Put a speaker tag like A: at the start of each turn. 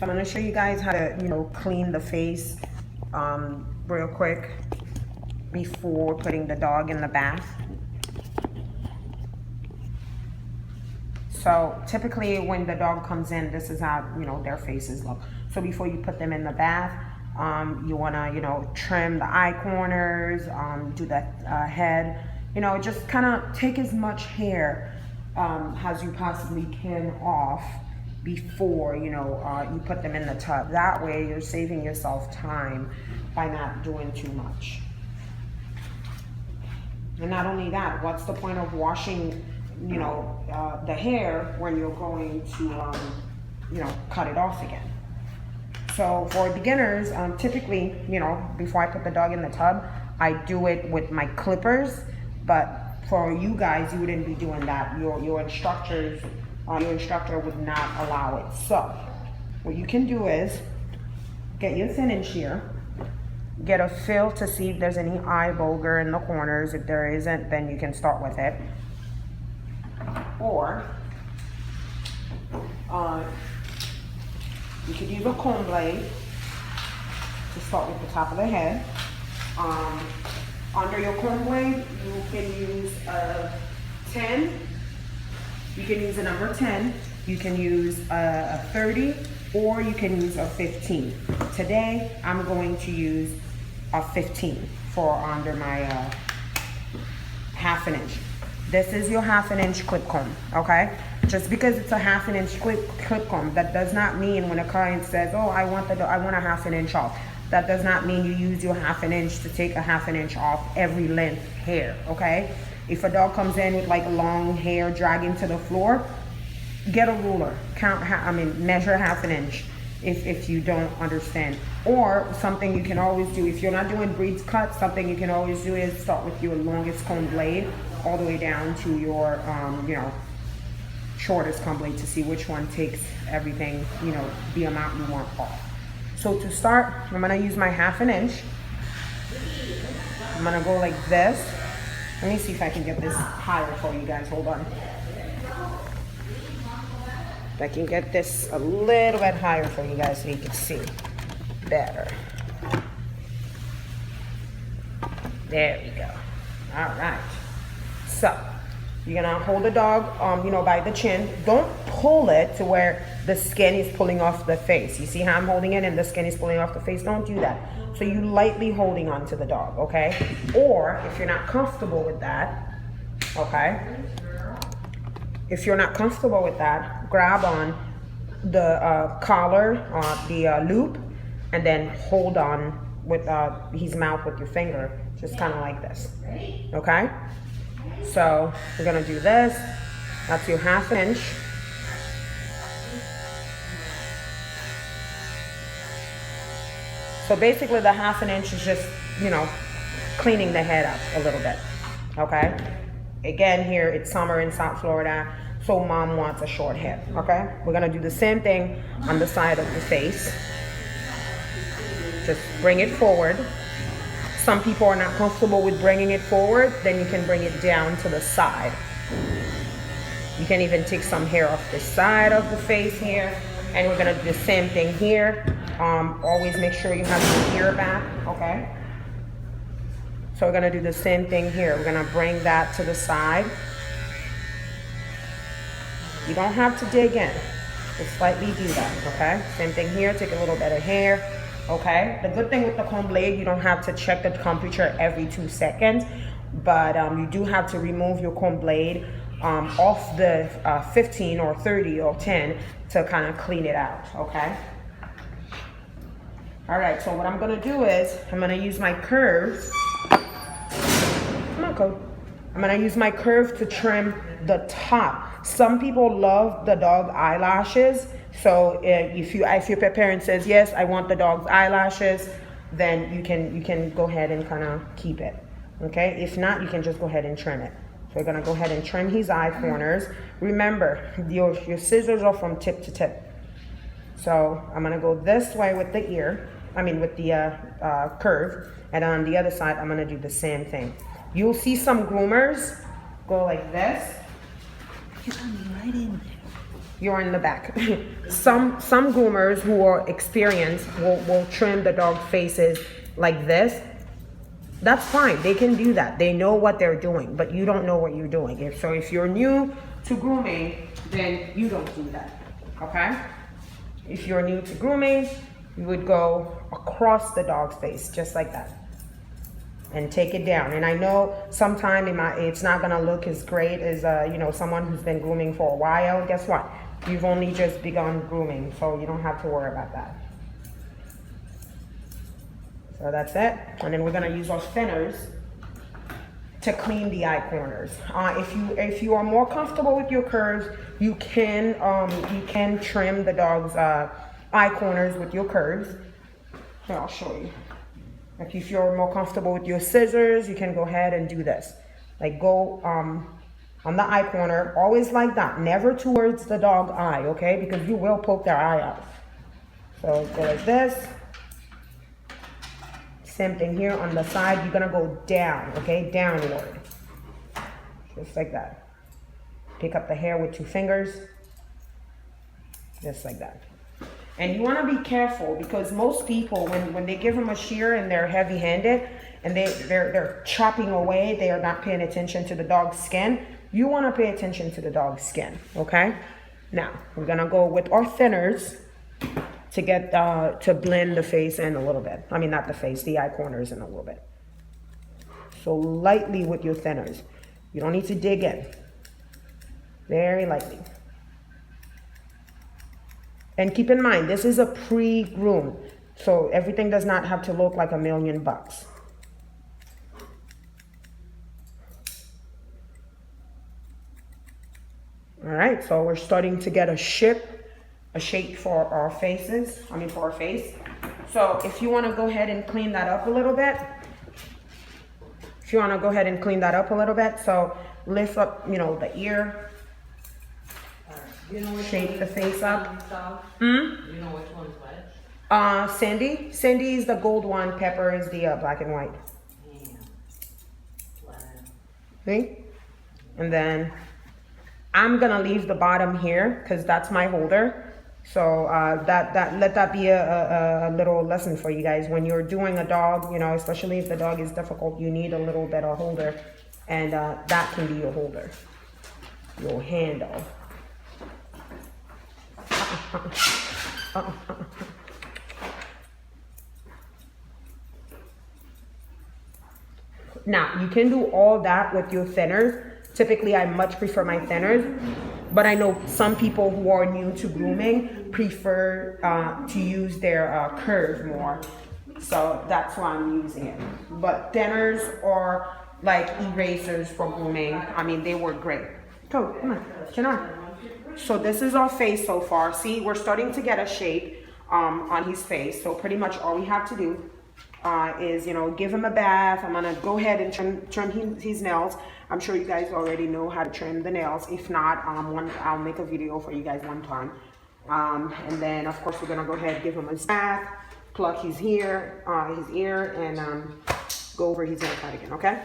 A: I'm going to show you guys how to, clean the face real quick before putting the dog in the bath. So typically when the dog comes in, this is how, their faces look. So before you put them in the bath, you want to, trim the eye corners, do the head, just kind of take as much hair as you possibly can off before, you put them in the tub. That way you're saving yourself time by not doing too much. And not only that, what's the point of washing the hair when you're going to, cut it off again? So for beginners, typically, before I put the dog in the tub, I do it with my clippers. But for you guys, you wouldn't be doing that. Your instructor would not allow it. So what you can do is get your thinning shear, get a feel to see if there's any eye bulger in the corners. If there isn't, then you can start with it. Or you could use a comb blade to start with the top of the head. Under your comb blade, you can use a 10. You can use a number 10. You can use a 30, or you can use a 15. Today, I'm going to use a 15 for under my half an inch. This is your half an inch clip comb, okay? Just because it's a half an inch clip comb, that does not mean when a client says, oh, I want a half an inch off. That does not mean you use your half an inch to take a half an inch off every length hair, okay? If a dog comes in with like long hair dragging to the floor, get a ruler, measure half an inch if you don't understand. Or something you can always do, if you're not doing breeds cut, something you can always do is start with your longest comb blade all the way down to your, shortest comb blade to see which one takes everything, the amount you want off. So to start, I'm gonna use my half an inch. I'm gonna go like this. Let me see if I can get this higher for you guys, hold on. If I can get this a little bit higher for you guys so you can see better. There we go. All right. So you're gonna hold the dog, by the chin. Don't pull it to where the skin is pulling off the face. You see how I'm holding it and the skin is pulling off the face? Don't do that. So you lightly holding on to the dog, okay? Or if you're not comfortable with that, okay? If you're not comfortable with that, grab on the collar, the loop, and then hold on with his mouth with your finger, just kind of like this, okay? So we're gonna do this. That's your half inch. So basically the half an inch is just, cleaning the head up a little bit, okay? Again, here it's summer in South Florida, so mom wants a short hair, okay? We're gonna do the same thing on the side of the face. Just bring it forward. Some people are not comfortable with bringing it forward, then you can bring it down to the side. You can even take some hair off the side of the face here, and we're gonna do the same thing here. Always make sure you have your ear back, okay? So we're gonna do the same thing here. We're gonna bring that to the side. You don't have to dig in, just slightly do that, okay? Same thing here, take a little bit of hair. Okay, the good thing with the comb blade, you don't have to check the temperature every 2 seconds, but you do have to remove your comb blade off the 15 or 30 or 10 to kind of clean it out, okay? All right, so what I'm gonna do is, I'm gonna use my curve. Come on, Code. I'm gonna use my curve to trim the top. Some people love the dog eyelashes. So if your pet parent says, yes, I want the dog's eyelashes, then you can go ahead and kind of keep it, okay? If not, you can just go ahead and trim it. So we're gonna go ahead and trim his eye corners. Remember, your scissors are from tip to tip. So I'm gonna go this way with the with the curve, and on the other side, I'm gonna do the same thing. You'll see some groomers go like this.
B: You're coming right in there.
A: You're in the back. Some groomers who are experienced will trim the dog faces like this. That's fine. They can do that. They know what they're doing, but you don't know what you're doing. If you're new to grooming, then you don't do that. Okay? If you're new to grooming, you would go across the dog's face, just like that, and take it down. And I know sometimes it's not gonna look as great as someone who's been grooming for a while. Guess what? You've only just begun grooming, so you don't have to worry about that. So that's it. And then we're gonna use our thinners to clean the eye corners. If you are more comfortable with your curves, you can trim the dog's eye corners with your curves. Here, I'll show you. If you're more comfortable with your scissors, you can go ahead and do this. Like go on the eye corner, always like that, never towards the dog eye, okay? Because you will poke their eye out. So go like this. Same thing here on the side, you're gonna go down, okay? Downward. Just like that. Pick up the hair with 2 fingers. Just like that. And you wanna be careful because most people, when they give them a shear and they're heavy-handed and they're chopping away, they are not paying attention to the dog's skin. You wanna pay attention to the dog's skin, okay? Now, we're gonna go with our thinners to get to blend the face in a little bit. I mean, not the face, the eye corners in a little bit. So lightly with your thinners. You don't need to dig in. Very lightly. And keep in mind, this is a pre-groom, so everything does not have to look like $1,000,000. All right, so we're starting to get a shape for our faces, for our face. So if you wanna go ahead and clean that up a little bit, so lift up, the ear, shape the face up.
B: You know which one's which?
A: Sandy. Sandy is the gold one, Pepper is the black and white. See? And then I'm gonna leave the bottom here because that's my holder. So let that be a little lesson for you guys. When you're doing a dog, especially if the dog is difficult, you need a little bit of holder, and that can be your holder, your handle. Now, you can do all that with your thinners. Typically, I much prefer my thinners, but I know some people who are new to grooming prefer to use their curve more. So that's why I'm using it. But thinners are like erasers for grooming. They work great. Go, come on, turn on. So this is our face so far. See, we're starting to get a shape on his face. So pretty much all we have to do is, give him a bath. I'm gonna go ahead and trim his nails. I'm sure you guys already know how to trim the nails. If not, I'll make a video for you guys one time. And then of course we're gonna go ahead and give him a bath, pluck his ear, and go over his haircut again, okay?